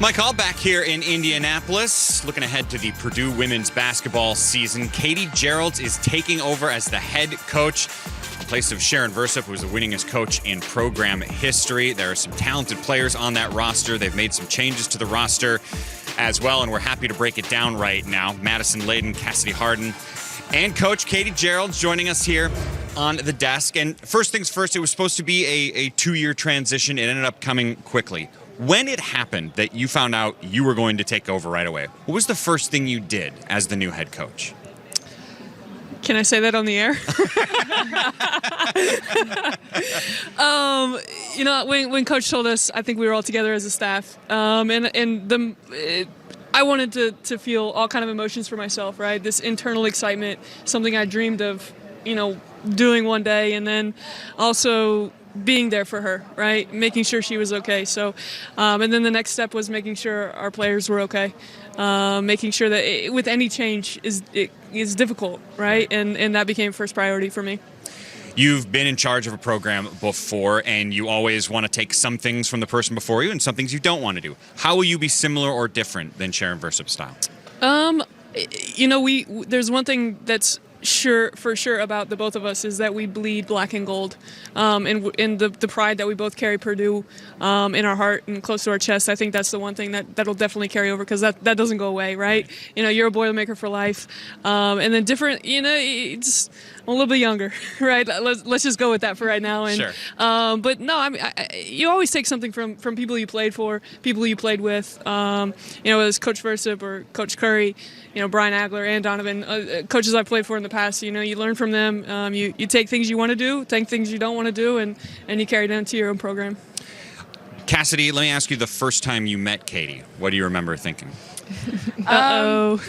Mike Hall back here in Indianapolis. Looking ahead to the Purdue women's basketball season. Katie Geralds is taking over as the head coach in place of Sharon Versup, who's the winningest coach in program history. There are some talented players on that roster. They've made some changes to the roster as well, and we're happy to break it down right now. Madison Layden, Cassidy Harden, and Coach Katie Geralds joining us here on the desk. And first things first, it was supposed to be a 2-year transition. It ended up coming quickly. When it happened that you found out you were going to take over right away, what was the first thing you did as the new head coach? Can I say that on the air? When Coach told us, I think we were all together as a staff, I wanted to feel all kind of emotions for myself, right? This internal excitement, something I dreamed of, doing one day, and then also being there for her, right? Making sure she was okay. So, and then the next step was making sure our players were okay. Making sure that with any change is difficult, right? And that became first priority for me. You've been in charge of a program before, and you always want to take some things from the person before you and some things you don't want to do. How will you be similar or different than Sharon Versup's style? There's one thing that's for sure about the both of us is that we bleed black and gold, and the pride that we both carry Purdue in our heart and close to our chest. I think that's the one thing that'll definitely carry over, because that doesn't go away, right? You're a Boilermaker for life, and then different. It's a little bit younger, right? Let's just go with that for right now. And sure. But no, you always take something from people you played for, people you played with. Whether it's Coach Versup or Coach Curry, Brian Agler and Donovan, coaches I've played for in the past. You learn from them. You take things you want to do, take things you don't want to do, and you carry it into your own program. Cassidy, let me ask you, the first time you met Katie, what do you remember thinking? Uh-oh.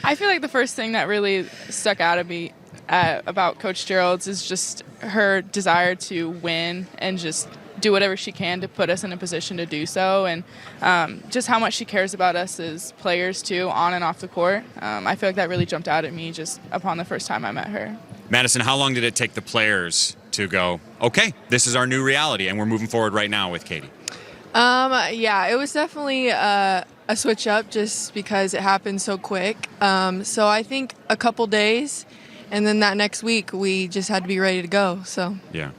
I feel like the first thing that really stuck out of me about Coach Geralds is just her desire to win and just do whatever she can to put us in a position to do so, and just how much she cares about us as players too, on and off the court. I feel like that really jumped out at me just upon the first time I met her. Madison, how long did it take the players to go, okay, this is our new reality and we're moving forward right now with Katie? Yeah, it was definitely a switch up just because it happened so quick. So I think a couple days, and then that next week we just had to be ready to go. So yeah.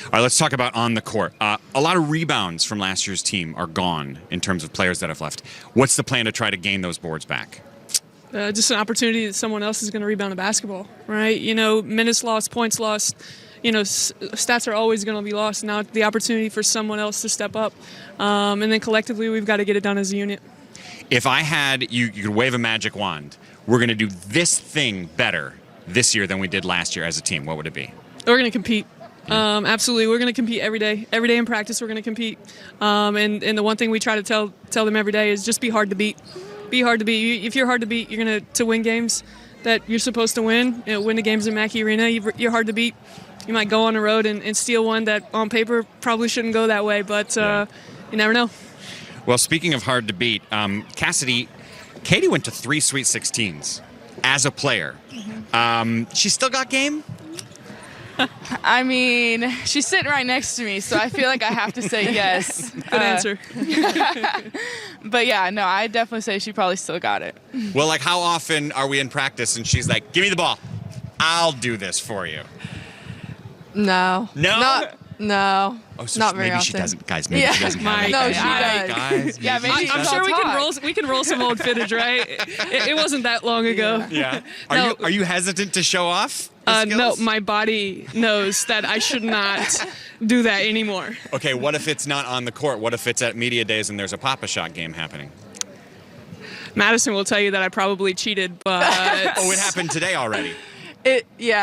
All right, let's talk about on the court. A lot of rebounds from last year's team are gone in terms of players that have left. What's the plan to try to gain those boards back? Just an opportunity that someone else is going to rebound a basketball, right? Minutes lost, points lost. Stats are always going to be lost. Now the opportunity for someone else to step up. And then collectively, we've got to get it done as a unit. If I had, you could wave a magic wand, we're going to do this thing better this year than we did last year as a team, what would it be? We're going to compete. Absolutely. We're going to compete every day. Every day in practice, we're going to compete. And the one thing we try to tell them every day is just be hard to beat. Be hard to beat. If you're hard to beat, you're going to win games that you're supposed to win. Win the games in Mackey Arena, you're hard to beat. You might go on the road and steal one that on paper probably shouldn't go that way, but you never know. Well, speaking of hard to beat, Cassidy, Katie went to 3 Sweet 16s as a player. She still got game? I mean, she's sitting right next to me, so I feel like I have to say yes. Good answer. But yeah, no, I definitely say she probably still got it. Well, like, how often are we in practice and she's like, give me the ball. I'll do this for you. No. No? No. Oh, so not very maybe often. she doesn't. Guys, maybe she doesn't have it. No, she does. Guys, Yeah, maybe I'm sure we can roll some old footage, right? It wasn't that long ago. Yeah. No. Are you hesitant to show off? No, my body knows that I should not do that anymore. Okay, what if it's not on the court? What if it's at media days and there's a Pop-A-Shot game happening? Madison will tell you that I probably cheated, but Oh, it happened today already.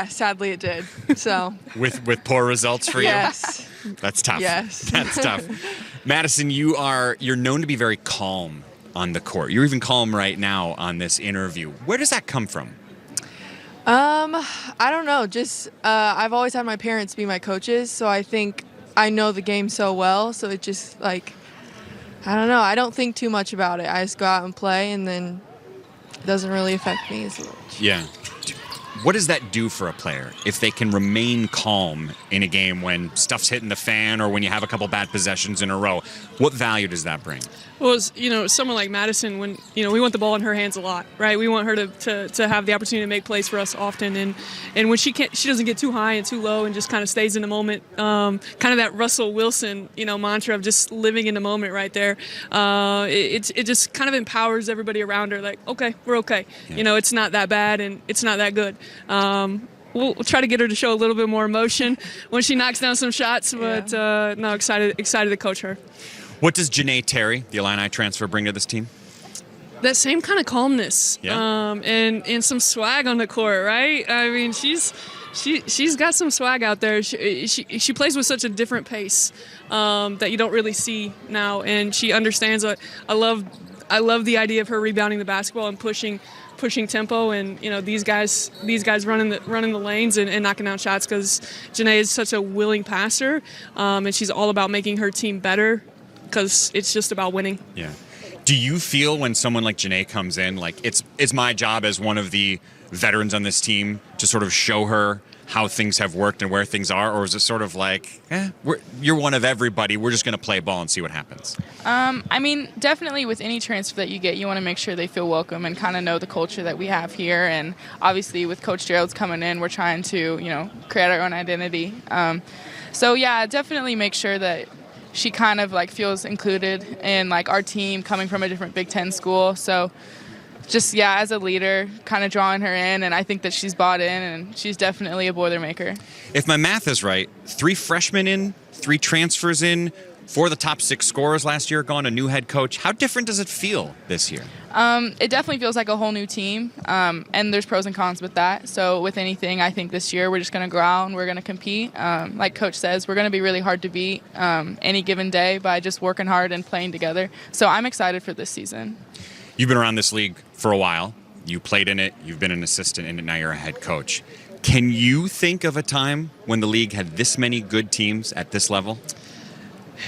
Sadly it did. So With poor results for you? yes. That's tough. Yes. That's tough. Madison, you're known to be very calm on the court. You're even calm right now on this interview. Where does that come from? I don't know. Just I've always had my parents be my coaches, so I think I know the game so well. So it just I don't know. I don't think too much about it. I just go out and play, and then it doesn't really affect me as much. Yeah. what does that do for a player if they can remain calm in a game when stuff's hitting the fan or when you have a couple bad possessions in a row? What value does that bring? Well, someone like Madison, when, we want the ball in her hands a lot, right? We want her to have the opportunity to make plays for us often. And when she doesn't get too high and too low and just kind of stays in the moment, kind of that Russell Wilson, mantra of just living in the moment right there. It just kind of empowers everybody around her. Like, okay, we're okay. Yeah. It's not that bad and it's not that good. We'll try to get her to show a little bit more emotion when she knocks down some shots, but no, excited to coach her. What does Janae Terry, the Illini transfer, bring to this team? That same kind of calmness, and some swag on the court, right? I mean, she's got some swag out there. She plays with such a different pace that you don't really see now, and she understands. I love the idea of her rebounding the basketball and pushing tempo, and these guys running the lanes and knocking down shots, because Janae is such a willing passer, and she's all about making her team better, because it's just about winning. Yeah. Do you feel when someone like Janae comes in, like it's my job as one of the veterans on this team to sort of show her how things have worked and where things are, or is it sort of like, you're one of everybody, we're just going to play ball and see what happens? I mean, definitely with any transfer that you get, you want to make sure they feel welcome and kind of know the culture that we have here. And obviously with Coach Gerald's coming in, we're trying to, create our own identity. So yeah, definitely make sure that she kind of like feels included in like our team coming from a different Big Ten school. So just, as a leader, kind of drawing her in, and I think that she's bought in, and she's definitely a Boilermaker. If my math is right, 3 freshmen in, 3 transfers in, 4 of the top 6 scorers last year gone, a new head coach. How different does it feel this year? It definitely feels like a whole new team, and there's pros and cons with that. So with anything, I think this year we're just going to go out and we're going to compete. Like Coach says, we're going to be really hard to beat any given day by just working hard and playing together. So I'm excited for this season. You've been around this league for a while. You played in it. You've been an assistant in it. Now you're a head coach. Can you think of a time when the league had this many good teams at this level?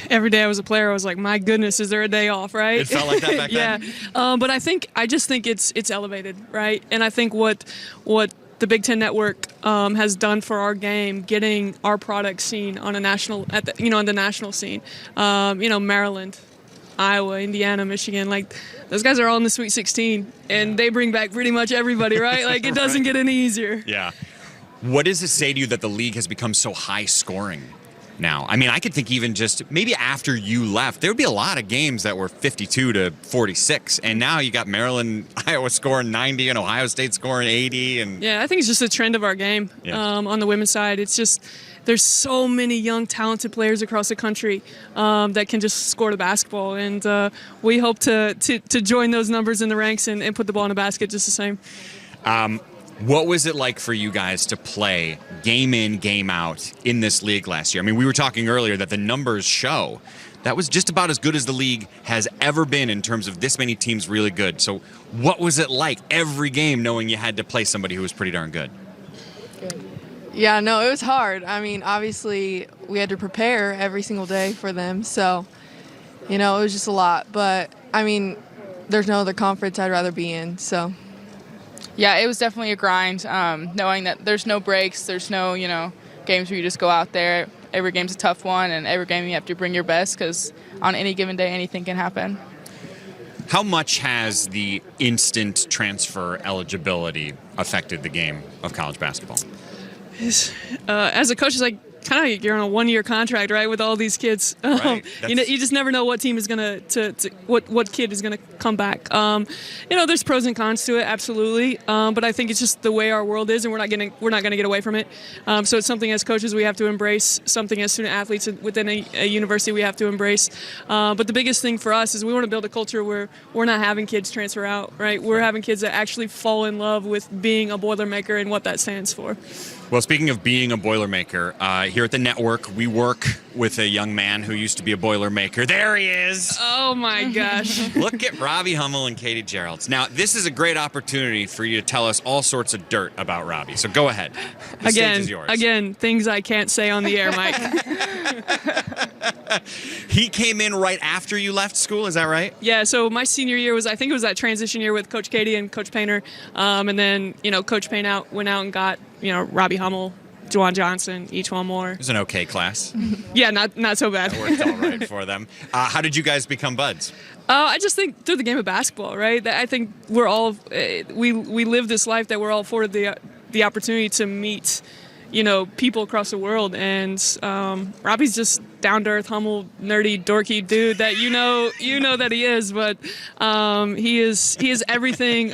Every day I was a player, I was like, my goodness, is there a day off, right? It felt like that back then? But I just think it's elevated, right? And I think what the Big Ten Network has done for our game, getting our product seen on a national, on the national scene, Maryland, Iowa, Indiana, Michigan, like those guys are all in the Sweet 16, and they bring back pretty much everybody, right? Like it doesn't get any easier. Yeah. What does it say to you that the league has become so high scoring now? I mean, I could think even just maybe after you left, there would be a lot of games that were 52 to 46, and now you got Maryland, Iowa scoring 90, and Ohio State scoring 80. And I think it's just a trend of our game on the women's side. It's just there's so many young, talented players across the country that can just score the basketball, and we hope to join those numbers in the ranks and put the ball in the basket just the same. What was it like for you guys to play game in, game out in this league last year? I mean, we were talking earlier that the numbers show that was just about as good as the league has ever been in terms of this many teams really good. So what was it like every game knowing you had to play somebody who was pretty darn good? Yeah, no, it was hard. I mean, obviously, we had to prepare every single day for them. So, it was just a lot. But, I mean, there's no other conference I'd rather be in, so. Yeah, it was definitely a grind, knowing that there's no breaks, there's no, games where you just go out there. Every game's a tough one, and every game you have to bring your best, because on any given day, anything can happen. How much has the instant transfer eligibility affected the game of college basketball? As a coach, it's like kind of you're on a 1-year contract, right, with all these kids. Right. You just never know what team is gonna what kid is gonna come back. There's pros and cons to it, absolutely. But I think it's just the way our world is, and we're not gonna get away from it. So it's something as coaches we have to embrace. Something as student athletes within a university we have to embrace. But the biggest thing for us is we want to build a culture where we're not having kids transfer out, right? We're having kids that actually fall in love with being a Boilermaker and what that stands for. Well, speaking of being a Boilermaker, here at the network, we work with a young man who used to be a Boilermaker. There he is. Oh, my gosh. Look at Robbie Hummel and Katie Geralds. Now, this is a great opportunity for you to tell us all sorts of dirt about Robbie. So go ahead. The stage is yours. Again, things I can't say on the air, Mike. He came in right after you left school, is that right? Yeah, so my senior year I think it was that transition year with Coach Katie and Coach Painter. And then, Coach Payne went out and got, Robbie Hummel, Juwan Johnson, each one more. It was an okay class. Yeah, not so bad. It worked all right for them. How did you guys become buds? I just think through the game of basketball, right? I think we're all, we live this life that we're all afforded the opportunity to meet, people across the world. And Robbie's just down-to-earth, humble, nerdy, dorky dude that you know that he is. But he is everything.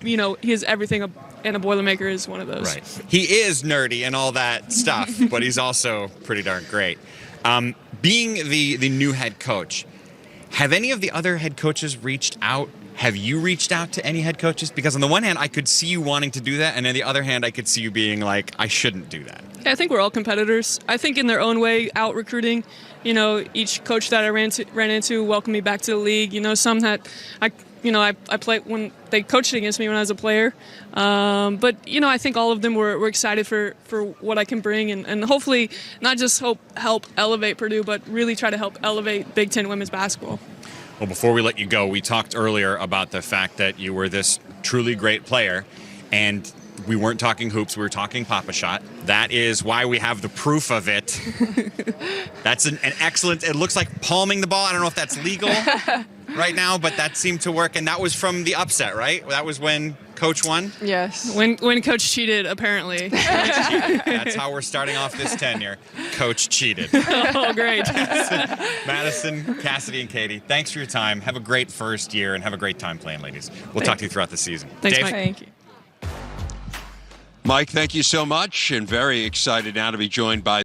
He is everything. And a Boilermaker is one of those. Right. He is nerdy and all that stuff, but he's also pretty darn great. Being the new head coach, have any of the other head coaches reached out? Have you reached out to any head coaches? Because on the one hand, I could see you wanting to do that, and on the other hand, I could see you being like, I shouldn't do that. Yeah, I think we're all competitors. I think in their own way, out recruiting. Each coach that I ran into welcomed me back to the league. Some that I played when they coached against me when I was a player. But I think all of them were excited for what I can bring and hopefully not just help elevate Purdue, but really try to help elevate Big Ten women's basketball. Well, before we let you go, we talked earlier about the fact that you were this truly great player, and we weren't talking hoops, we were talking Papa Shot. That is why we have the proof of it. That's an excellent, it looks like palming the ball. I don't know if that's legal right now, but that seemed to work. And that was from the upset, right? That was when Coach won? Yes. When Coach cheated, apparently. That's how we're starting off this tenure. Coach cheated. Oh, great. Madison, Cassidy, and Katie, thanks for your time. Have a great first year and have a great time playing, ladies. We'll talk to you throughout the season. Thanks, Dave? Mike. Thank you. Mike, thank you so much, and very excited now to be joined by